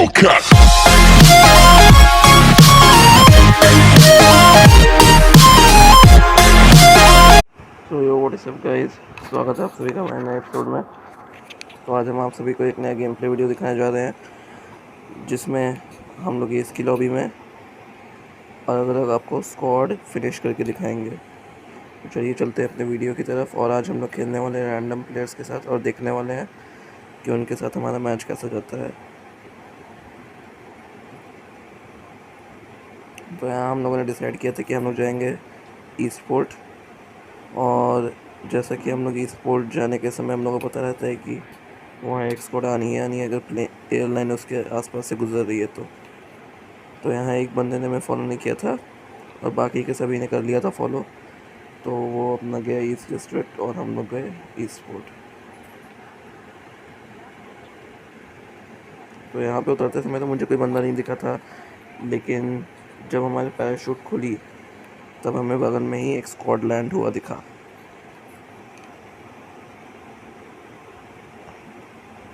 Hellcat. So yo what is up guys, स्वागत है आप सभी का हमारे नए एपिसोड में। तो आज हम आप सभी को एक नया गेम प्ले वीडियो दिखाने जा रहे हैं, जिसमें हम लोग इसकी लॉबी में अलग अलग आपको स्क्वाड फिनिश करके दिखाएंगे। तो चलिए चलते हैं अपने वीडियो की तरफ। और आज हम लोग खेलने वाले हैं रैंडम प्लेयर्स के साथ और देखने वाले हैं कि उनके साथ हमारा मैच कैसा जाता है। तो यहाँ हम लोगों ने डिसाइड किया था कि हम लोग जाएंगे ई स्पोर्ट। और जैसा कि हम लोग ई स्पोर्ट जाने के समय हम लोगों को पता रहता है कि वहाँ एक स्क्वाड आनी है अगर एयरलाइन उसके आसपास से गुजर रही है तो यहाँ एक बंदे ने मैं फॉलो नहीं किया था और बाकी के सभी ने कर लिया था फॉलो। तो वो अपना गया ईस्ट डिस्ट्रिक्ट और हम लोग गए ईस्ट फोर्ट। तो यहाँ पे उतरते समय तो मुझे कोई बंदा नहीं दिखा था, लेकिन जब हमारे पैराशूट खुली तब हमें बगल में ही एक स्क्वाड लैंड हुआ दिखा।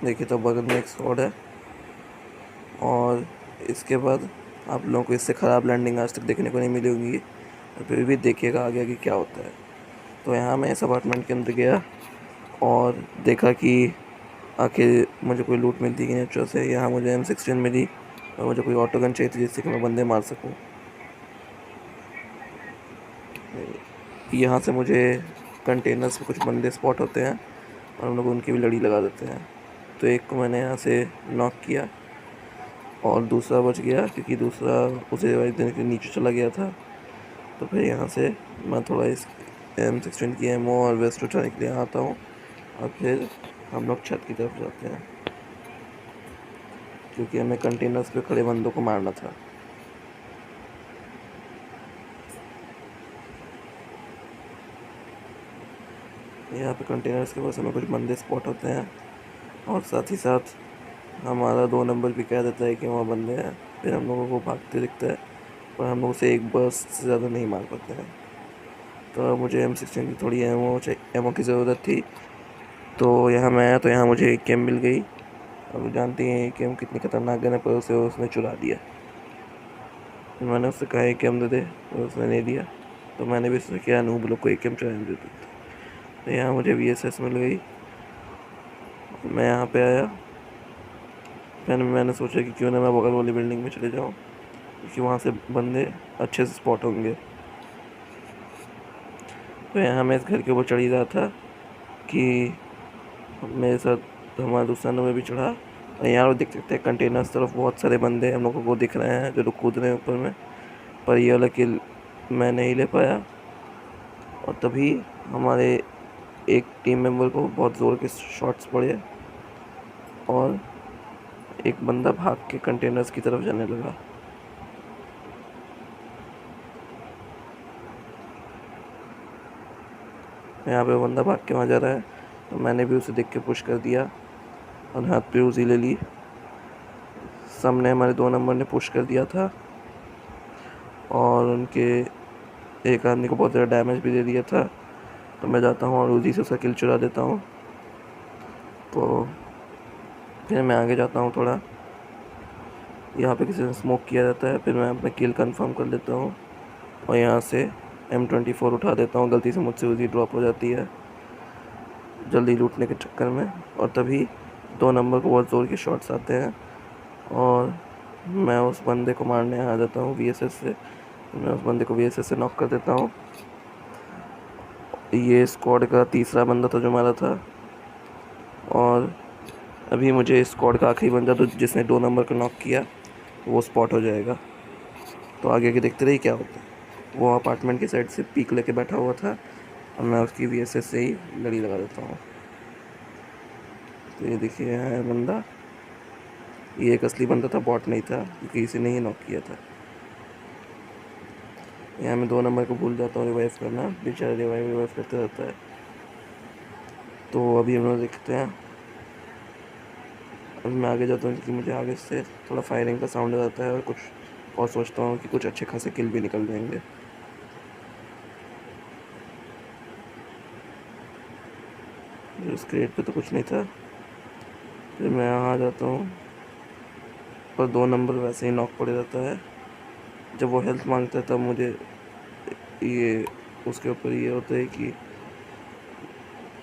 देखिए तो बगल में एक स्क्वाड है और इसके बाद आप लोगों को इससे ख़राब लैंडिंग आज तक देखने को नहीं मिली होगी। और फिर भी देखिएगा आगे आगे क्या होता है। तो यहाँ मैं इस अपार्टमेंट के अंदर गया और देखा कि आखिर मुझे कोई लूट मिलती कि नेचर से। यहाँ मुझे M16 मिली और मुझे कोई ऑटो गन चाहिए थी जिससे कि मैं बंदे मार सकूँ। यहाँ से मुझे कंटेनर्स में कुछ बंदे स्पॉट होते हैं और हम लोग उनकी भी लड़ी लगा देते हैं। तो एक को मैंने यहाँ से नॉक किया और दूसरा बच गया क्योंकि दूसरा उसे रिवाइव देने के नीचे चला गया था। तो फिर यहाँ से मैं थोड़ा इस M16 की एमओ और वेस्ट उठाने के लिए आता हूँ और फिर हम लोग छत की तरफ जाते हैं क्योंकि हमें कंटेनर्स पे खड़े बंदों को मारना था। यहाँ पे कंटेनर्स के पास हमें कुछ बंदे स्पॉट होते हैं और साथ ही साथ हमारा 2 नंबर भी कह देता है कि वहाँ बंदे हैं। फिर हम लोगों को भागते दिखता है पर हम लोग उसे एक बर्स्ट से ज़्यादा नहीं मार पाते हैं। तो मुझे M16 की थोड़ी एमओ की ज़रूरत थी। तो यहाँ मैं आया तो यहाँ मुझे एक गेम मिल गई। अब जानते हैं कि हम कितनी खतरनाक गन है, पर उसे उसने चुरा दिया। मैंने उससे कहा एक गेम दे दे और उसने नहीं दिया। तो मैंने भी उससे किया नूब लोग को एक गेम चुराने दे दी। तो यहाँ मुझे VSS मिल गई। मैं यहाँ पे आया, फिर मैंने सोचा कि क्यों ना मैं बगल वाली बिल्डिंग में चले जाऊँ क्योंकि वहाँ से बंदे अच्छे से स्पॉट होंगे। तो यहाँ मैं इस घर के ऊपर चढ़ ही रहा था कि मेरे साथ हमारा दूसरा नंबर भी चढ़ा। और यहाँ देख सकते हैं कंटेनर्स तरफ बहुत सारे बंदे हम लोगों को दिख रहे हैं जो लोग कूद रहे हैं ऊपर में। पर ये वाला किल मैं नहीं ले पाया और तभी हमारे एक टीम मेंबर को बहुत ज़ोर के शॉट्स पड़े और एक बंदा भाग के कंटेनर्स की तरफ जाने लगा। यहाँ पे बंदा भाग के वहाँ जा रहा है तो मैंने भी उसे देख के पुश कर दिया और हाथ पे उसी ले ली। सामने हमारे 2 नंबर ने पुश कर दिया था और उनके एक आदमी को बहुत ज़्यादा डैमेज भी दे दिया था। तो मैं जाता हूँ और उसी से उसका किल चुरा देता हूँ। तो फिर मैं आगे जाता हूँ थोड़ा, यहाँ पे किसी ने स्मोक किया जाता है, फिर मैं अपना किल कंफर्म कर लेता हूँ और यहाँ से M24 उठा देता हूँ। गलती से मुझसे उसी ड्रॉप हो जाती है जल्दी लूटने के चक्कर में। और तभी 2 नंबर को बहुत ज़ोर के शॉट्स आते हैं और मैं उस बंदे को मारने आ जाता हूँ VSS से। मैं उस बंदे को VSS से नॉक कर देता हूँ। ये स्क्वाड का तीसरा बंदा था जो मारा था और अभी मुझे स्क्वाड का आखिरी बंदा तो जिसने 2 नंबर को नॉक किया वो स्पॉट हो जाएगा। तो आगे के देखते रहिए क्या होता है। वो अपार्टमेंट की साइड से पीक लेके बैठा हुआ था और मैं उसकी VSS से ही लड़ी लगा देता हूँ। तो ये देखिए यहाँ है बंदा, ये एक असली बंदा था, बॉट नहीं था क्योंकि इसी ने ही नॉक किया था। यहाँ मैं 2 नंबर को भूल जाता हूँ रिवाइव करना, बेचारा रिवाइव करते रहता है। तो अभी हम लोग देखते हैं। अभी मैं आगे जाता हूँ क्योंकि मुझे आगे से थोड़ा फायरिंग का साउंड आता है और सोचता हूँ कि कुछ अच्छे खासे किल भी निकल जाएंगे। इस क्रेट पे तो कुछ नहीं था। फिर मैं यहाँ आ जाता हूँ पर 2 नंबर वैसे ही नॉक पड़े रहता है। जब वो हेल्थ मांगता है तब मुझे ये उसके ऊपर ये होता है कि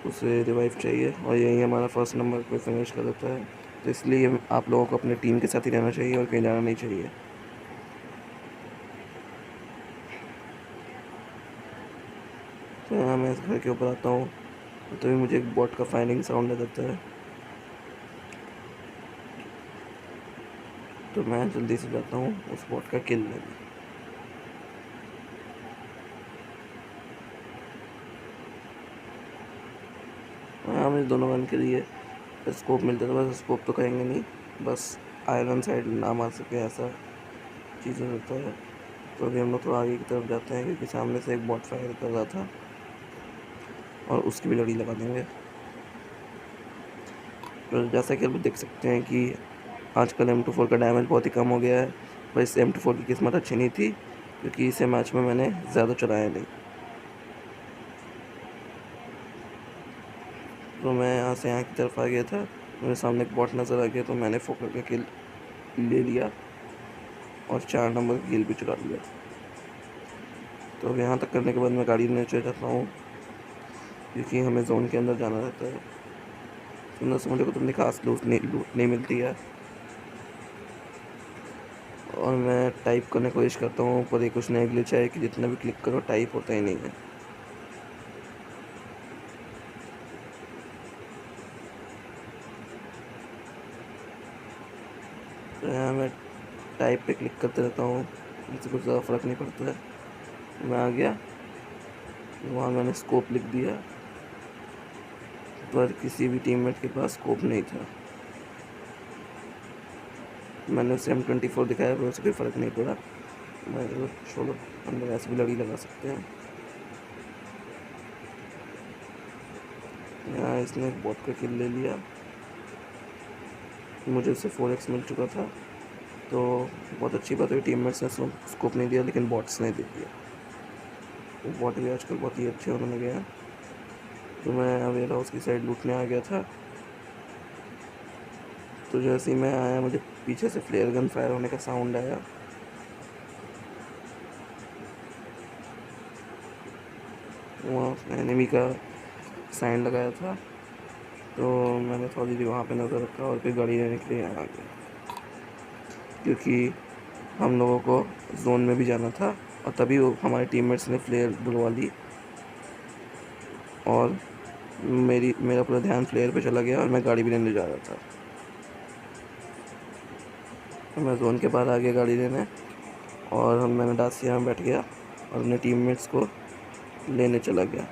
उसे रिवाइव चाहिए, और यही हमारा फर्स्ट नंबर पे फिनिश कर देता है। तो इसलिए आप लोगों को अपने टीम के साथ ही रहना चाहिए और कहीं जाना नहीं चाहिए। तो यहाँ मैं इस घर के ऊपर आता हूँ, तो तभी मुझे एक बॉट का फायरिंग साउंड आ जाता है। तो मैं जल्दी से जाता हूँ उस बॉट का किल लेने। हाँ, मुझे दोनों गन के लिए स्कोप मिलता था, बस स्कोप तो कहेंगे नहीं, बस आयरन साइड ना मार सके ऐसा चीज़ें होता है। तो अभी हम लोग थोड़ा आगे की तरफ जाते हैं, क्योंकि सामने से एक बॉट फायर कर रहा था और उसकी भी लड़ी लगा देंगे। तो जैसा कि आप देख सकते हैं कि आजकल M24 का डैमेज बहुत ही कम हो गया है, पर इस M24 की किस्मत अच्छी नहीं थी, क्योंकि इसे मैच में मैंने ज़्यादा चलाया नहीं। तो मैं यहाँ से यहाँ की तरफ आ गया था, मेरे सामने एक बॉट नज़र आ गया, तो मैंने फोकस का किल ले लिया और 4 नंबर की किल भी चुरा लिया। तो अब यहाँ तक करने के बाद मैं गाड़ी लेने चले जाता हूँ, क्योंकि हमें जोन के अंदर जाना रहता है। अंदर से मुझे को तुमने खास लूट नहीं मिलती है, और मैं टाइप करने की कोशिश करता हूँ, पर ये कुछ नया ग्लिच है कि जितना भी क्लिक करो टाइप होता ही नहीं है। तो यहाँ मैं टाइप पे क्लिक करते रहता हूँ, इससे कुछ ज़्यादा फ़र्क नहीं पड़ता है। मैं आ गया, वहाँ मैंने स्कोप लिख दिया, पर किसी भी टीममेट के पास स्कोप नहीं था। मैंने उसे M24 दिखाया, पर उसे कोई फ़र्क नहीं पड़ा। मैं तो छोड़ो, हम लोग ऐसे भी लड़ी लगा सकते हैं। यहाँ इसने एक बॉट का किल ले लिया, मुझे उससे 4x मिल चुका था, तो बहुत अच्छी बात है। टीममेट्स ने स्कोप नहीं दिया, लेकिन बॉट्स ने दे दिया। तो बॉट भी आजकल बहुत ही अच्छे होने लगे हैं। तो मैं अवेयर हाउस की साइड लूटने आ गया था, तो जैसे ही मैं आया मुझे पीछे से फ्लेयर गन फायर होने का साउंड आया। वहाँ उसने एनिमी का साइन लगाया था, तो मैंने थोड़ी देर वहाँ पे नज़र रखा और फिर गाड़ी लेने के लिए यहाँ आ गया, क्योंकि हम लोगों को जोन में भी जाना था। और तभी वो हमारे टीममेट्स ने फ्लेयर डलवा ली, और मेरा पूरा ध्यान फ्लेयर पे चला गया, और मैं गाड़ी भी लेने जा रहा था। तो मैं जोन के बाहर आ गया गाड़ी लेने, और मैंने डासिया में बैठ गया और अपने टीममेट्स को लेने चला गया।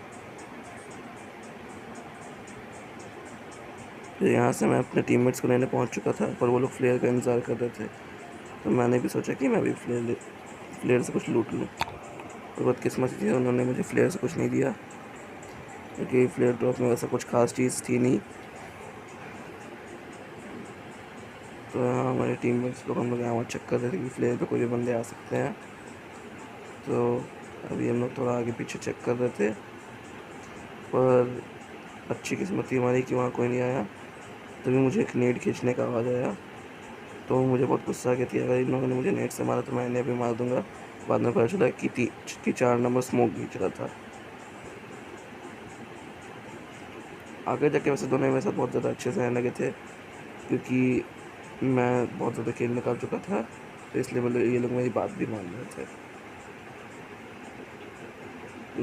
फिर यहाँ से मैं अपने टीममेट्स को लेने पहुँच चुका था, पर वो लोग फ्लेयर का इंतज़ार कर रहे थे। तो मैंने भी सोचा कि मैं भी फ्लेयर से कुछ लूट लूँ। और बदकिस्मती थी, उन्होंने मुझे फ्लेयर से कुछ नहीं दिया, क्योंकि फ्लेयर ड्रॉप में वैसा कुछ खास चीज़ थी नहीं। तो यहाँ हमारे टीममेट्स लोग हम लोग यहाँ चेक कर रहे थे कि फ्लेयर पे कोई भी बंदे आ सकते हैं। तो अभी हम लोग थोड़ा आगे पीछे चेक कर रहे थे, पर अच्छी किस्मत थी हमारी कि वहाँ कोई नहीं आया। तभी मुझे एक नेट खींचने का आवाज़ आया, तो मुझे बहुत गुस्सा आ गया कि अगर इन लोगों ने मुझे नेट से मारा तो मैं इन्हें भी मार दूंगा। बाद में पता चला कि 4 नंबर स्मोक खींच रहा था। आगे जाके वैसे दोनों मेरे साथ बहुत ज़्यादा अच्छे से रहने लगे थे, क्योंकि मैं बहुत ज़्यादा खेल निकाल चुका था, तो इसलिए मतलब ये लोग मेरी बात भी मान रहे थे।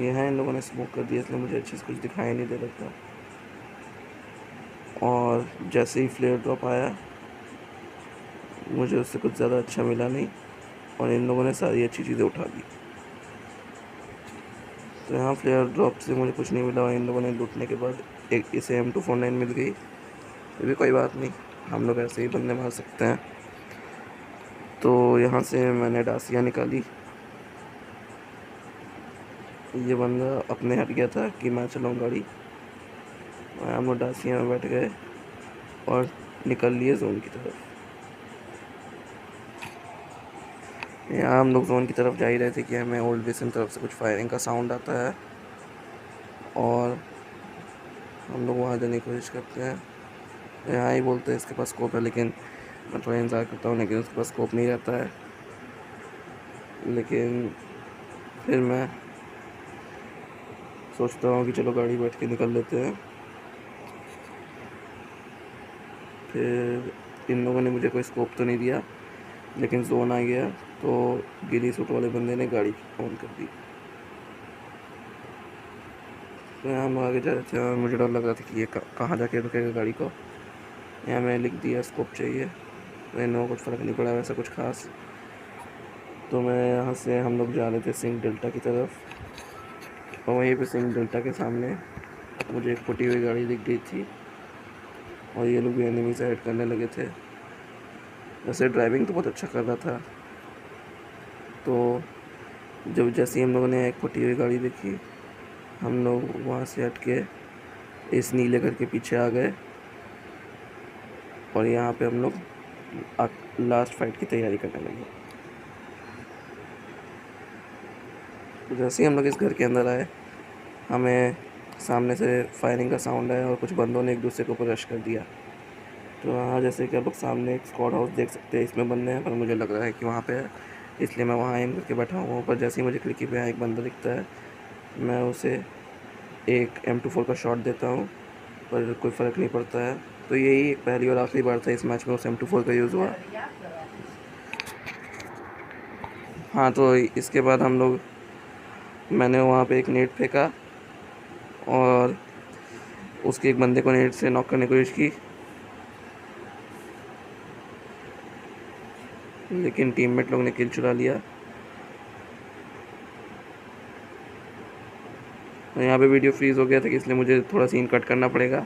ये है, इन लोगों ने स्मोक कर दिया, इसलिए मुझे अच्छे से कुछ दिखाई नहीं दे रहा था। और जैसे ही फ्लेयर ड्रॉप आया, मुझे उससे कुछ ज़्यादा अच्छा मिला नहीं, और इन लोगों ने सारी अच्छी चीज़ें उठा ली। तो यहाँ फ्लेयर ड्रॉप से मुझे कुछ नहीं मिला, और इन लोगों ने लूटने के बाद एक इसे M249 मिल गई। ये भी कोई बात नहीं, हम लोग ऐसे ही बंदे मार सकते हैं। तो यहाँ से मैंने डासिया निकाली। ये बंदा अपने हट गया था कि मैं चलाऊँ गाड़ी। हम लोग डासिया में बैठ गए और निकल लिए जोन की तरफ। यहाँ हम लोग जोन की तरफ जा ही रहे थे कि हमें ओल्ड बेसन तरफ से कुछ फायरिंग का साउंड आता है, और हम लोग वहाँ जाने की कोशिश करते हैं। यहाँ ही बोलते हैं इसके पास स्कोप है, लेकिन मैं थोड़ा इंतज़ार करता हूँ, लेकिन उसके पास स्कोप नहीं रहता है। लेकिन फिर मैं सोचता हूँ कि चलो गाड़ी बैठ के निकल लेते हैं। फिर इन लोगों ने मुझे कोई स्कोप तो नहीं दिया, लेकिन जोन आ गया तो गिली सूट वाले बंदे ने गाड़ी ऑन कर दी। तो यहाँ हम आगे जा रहे थे और मुझे डर लग रहा था कि ये कहाँ जाके रुकेगा गाड़ी को। यहाँ मैंने लिख दिया स्कोप चाहिए, तो इन लोगों को कुछ फ़र्क नहीं पड़ा वैसा कुछ खास। तो मैं यहाँ से हम लोग जा रहे थे सिंह डेल्टा की तरफ, और वहीं पे सिंह डेल्टा के सामने मुझे एक फटी हुई गाड़ी दिख गई थी और ये लोग भी एनिमी से हेड करने लगे थे। वैसे ड्राइविंग तो बहुत अच्छा कर रहा था। तो जब जैसे ही हम लोगों ने एक फटी हुई गाड़ी देखी, हम लोग वहाँ से हट के इस नीले घर के पीछे आ गए और यहाँ पे हम लोग लास्ट फाइट की तैयारी करने लगे। तो जैसे ही हम लोग इस घर के अंदर आए, हमें सामने से फायरिंग का साउंड आया और कुछ बंदों ने एक दूसरे के ऊपर रश कर दिया। तो हाँ, जैसे कि आप लोग सामने एक स्क्वाड हाउस देख सकते हैं, इसमें बंदे हैं, पर मुझे लग रहा है कि वहाँ पे है, इसलिए मैं वहाँ एम करके बैठा हुआ हूँ। पर जैसे ही मुझे खिड़की पे एक बंदा दिखता है, मैं उसे एक M24 का शॉट देता हूँ, पर कोई फ़र्क नहीं पड़ता है। तो यही एक पहली और आखिरी बार था इस मैच में उस M24 का यूज़ हुआ। हाँ, तो इसके बाद मैंने वहाँ पे एक नेट फेंका और उसके एक बंदे को नेट से नॉक करने की कोशिश की, लेकिन टीममेट लोग ने किल चुरा लिया। तो यहाँ पे वीडियो फ्रीज़ हो गया था, कि इसलिए मुझे थोड़ा सीन कट करना पड़ेगा,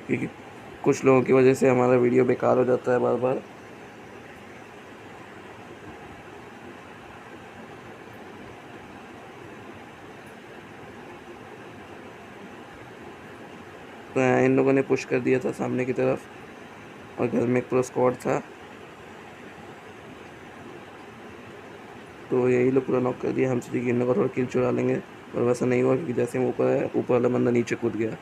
क्योंकि कुछ लोगों की वजह से हमारा वीडियो बेकार हो जाता है बार बार। तो इन लोगों ने पुश कर दिया था सामने की तरफ और घर में एक पूरा स्क्वाड था, तो यही लोग पूरा नॉक कर दिया। हम सोचे कि इन लोगों को थोड़ा किल चुरा लेंगे, पर वैसा नहीं हुआ, क्योंकि जैसे हम ऊपर आए, ऊपर वाला बंदा नीचे कूद गया।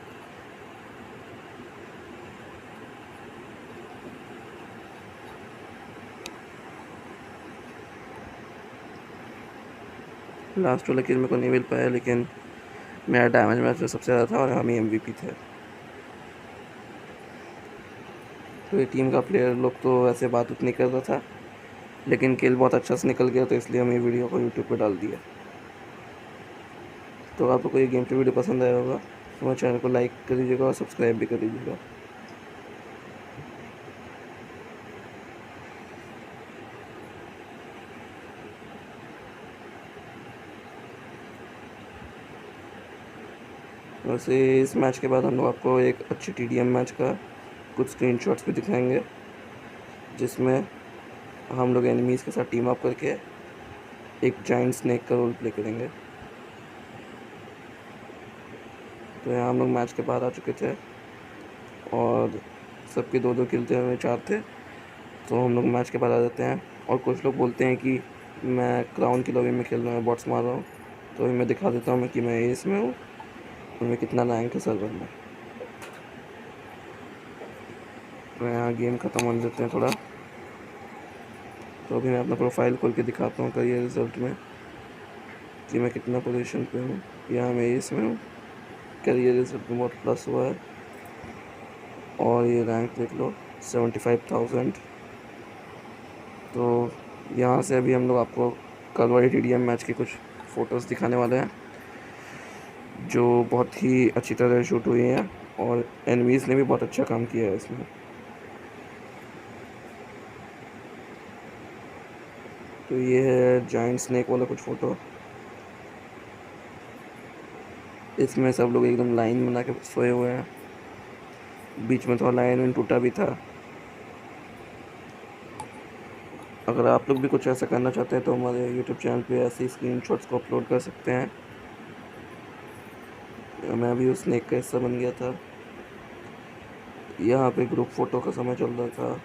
लास्ट वाला किल मेरे को नहीं मिल पाया, लेकिन मेरा डैमेज मैच में सबसे ज़्यादा था और हम ही MVP थे। तो ये टीम का प्लेयर लोग तो वैसे बात उतनी कर रहा था, लेकिन किल बहुत अच्छा से निकल गया, तो इसलिए हम ये वीडियो को यूट्यूब पे डाल दिया। तो आपको कोई गेम प्ले वीडियो पसंद आया होगा तो मेरे चैनल को लाइक कर दीजिएगा और सब्सक्राइब भी कर दीजिएगा। वैसे इस मैच के बाद हम लोग आपको एक अच्छी TDM मैच का कुछ स्क्रीनशॉट्स भी दिखाएंगे, जिसमें हम लोग एनिमीज़ के साथ टीम अप करके एक जाइंट स्नेक का रोल प्ले करेंगे। तो यहाँ हम लोग मैच के बाद आ चुके थे और सबके 2-2 किल थे, हमें 4 थे। तो हम लोग मैच के बाद आ जाते हैं और कुछ लोग बोलते हैं कि मैं क्राउन की लॉबी में खेल रहा हूँ, बॉट्स मार रहा हूँ। तो अभी मैं दिखा देता हूँ कि मैं एस में हूँ और मैं कितना रैंक है सर्वर में। तो यहाँ गेम ख़त्म होने देते हैं थोड़ा। तो अभी मैं अपना प्रोफाइल खोल के दिखाता हूँ करियर रिज़ल्ट में कि मैं कितना पोजीशन पे हूँ। यहाँ मैं एस में हूँ, करियर रिज़ल्ट में बहुत प्लस हुआ है और ये रैंक देख लो 75,000। तो यहाँ से अभी हम लोग आपको कल वाली TDM मैच की कुछ फ़ोटोज़ दिखाने वाले हैं, जो बहुत ही अच्छी तरह शूट हुई हैं और एनिमीज़ ने भी बहुत अच्छा काम किया है इसमें। तो ये है जाइंट स्नेक वाला कुछ फ़ोटो। इसमें सब लोग एकदम लाइन बना के सोए हुए हैं, बीच में थोड़ा लाइन टूटा भी था। अगर आप लोग भी कुछ ऐसा करना चाहते हैं तो हमारे YouTube चैनल पे ऐसे स्क्रीनशॉट्स को अपलोड कर सकते हैं। मैं भी उस स्नेक का हिस्सा बन गया था। यहाँ पे ग्रुप फ़ोटो का समय चल रहा था।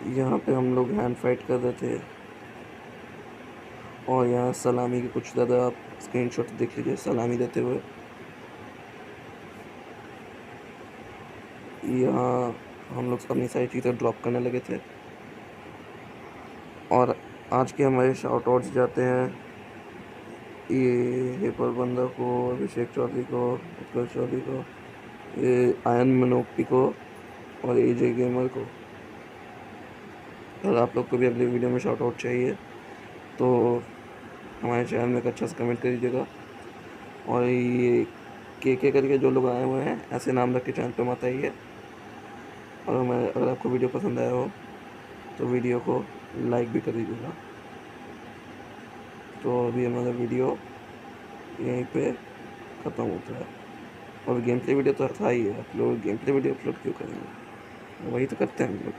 यहाँ पे हम लोग हैंड फाइट कर रहे थे और यहाँ सलामी के कुछ ज़्यादा आप स्क्रीनशॉट्स देख लीजिए सलामी देते हुए। यहाँ हम लोग अपनी सारी चीज़ें ड्रॉप करने लगे थे। और आज के हमारे शाउट आउट्स जाते हैं ये प्रबंधक को, अभिषेक चौधरी को, उत्कर्ष चौधरी को, ये आयन मनोपी को और एजे गेमर को। अगर आप लोग को भी अगले वीडियो में शाउट आउट चाहिए तो हमारे चैनल में एक अच्छा सा कमेंट कर दीजिएगा। और ये के करके जो लोग आए हुए हैं ऐसे नाम रख के चैनल पे मत आइए। और अगर आपको वीडियो पसंद आया हो तो वीडियो को लाइक भी कर दीजिएगा। तो अभी हमारा वीडियो यहीं पे ख़त्म होता है। और गेम प्ले वीडियो तो था ही है, आप लोग गेम प्ले वीडियो अपलोड क्यों करेंगे, वही तो करते हैं हम लोग।